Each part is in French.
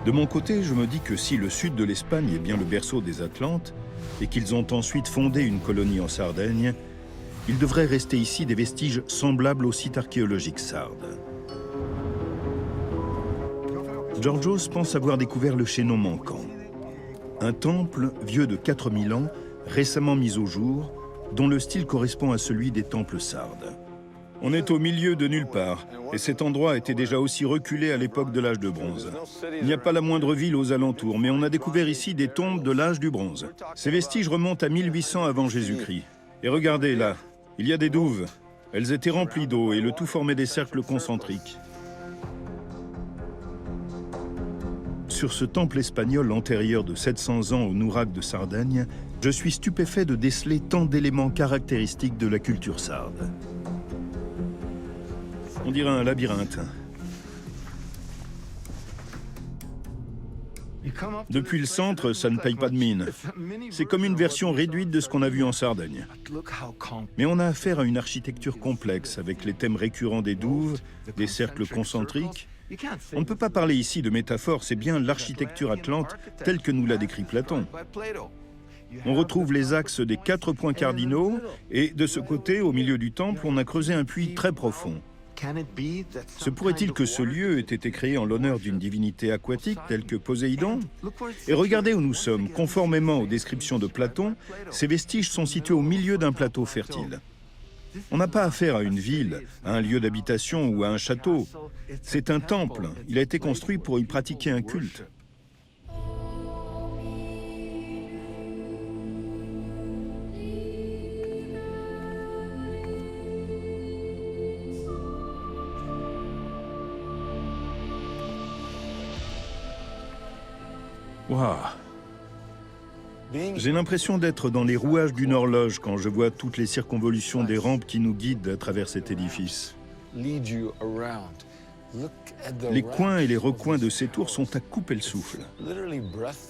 De mon côté, je me dis que si le sud de l'Espagne est bien le berceau des Atlantes et qu'ils ont ensuite fondé une colonie en Sardaigne, il devrait rester ici des vestiges semblables au site archéologique sarde. Georgios pense avoir découvert le chaînon manquant. Un temple vieux de 4000 ans, récemment mis au jour, dont le style correspond à celui des temples sardes. On est au milieu de nulle part, et cet endroit était déjà aussi reculé à l'époque de l'âge de bronze. Il n'y a pas la moindre ville aux alentours, mais on a découvert ici des tombes de l'âge du bronze. Ces vestiges remontent à 1800 avant Jésus-Christ. Et regardez là, il y a des douves. Elles étaient remplies d'eau et le tout formait des cercles concentriques. Sur ce temple espagnol antérieur de 700 ans au Nourac de Sardaigne, je suis stupéfait de déceler tant d'éléments caractéristiques de la culture sarde. On dirait un labyrinthe. Depuis le centre, ça ne paye pas de mine. C'est comme une version réduite de ce qu'on a vu en Sardaigne. Mais on a affaire à une architecture complexe, avec les thèmes récurrents des douves, des cercles concentriques. On ne peut pas parler ici de métaphore, c'est bien l'architecture atlante telle que nous l'a décrit Platon. On retrouve les axes des 4 points cardinaux, et de ce côté, au milieu du temple, on a creusé un puits très profond. Se pourrait-il que ce lieu ait été créé en l'honneur d'une divinité aquatique telle que Poséidon? Et regardez où nous sommes. Conformément aux descriptions de Platon, ces vestiges sont situés au milieu d'un plateau fertile. On n'a pas affaire à une ville, à un lieu d'habitation ou à un château. C'est un temple. Il a été construit pour y pratiquer un culte. Waouh! J'ai l'impression d'être dans les rouages d'une horloge quand je vois toutes les circonvolutions des rampes qui nous guident à travers cet édifice. Les coins et les recoins de ces tours sont à couper le souffle.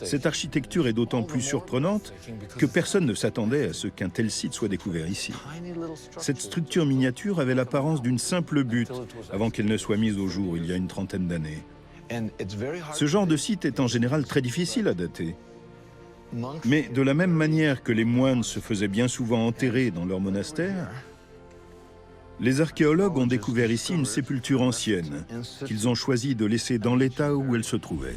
Cette architecture est d'autant plus surprenante que personne ne s'attendait à ce qu'un tel site soit découvert ici. Cette structure miniature avait l'apparence d'une simple butte avant qu'elle ne soit mise au jour il y a une trentaine d'années. Ce genre de site est en général très difficile à dater. Mais de la même manière que les moines se faisaient bien souvent enterrer dans leur monastère, les archéologues ont découvert ici une sépulture ancienne qu'ils ont choisi de laisser dans l'état où elle se trouvait.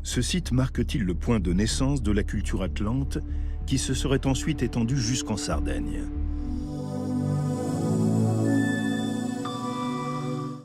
Ce site marque-t-il le point de naissance de la culture atlante qui se serait ensuite étendue jusqu'en Sardaigne?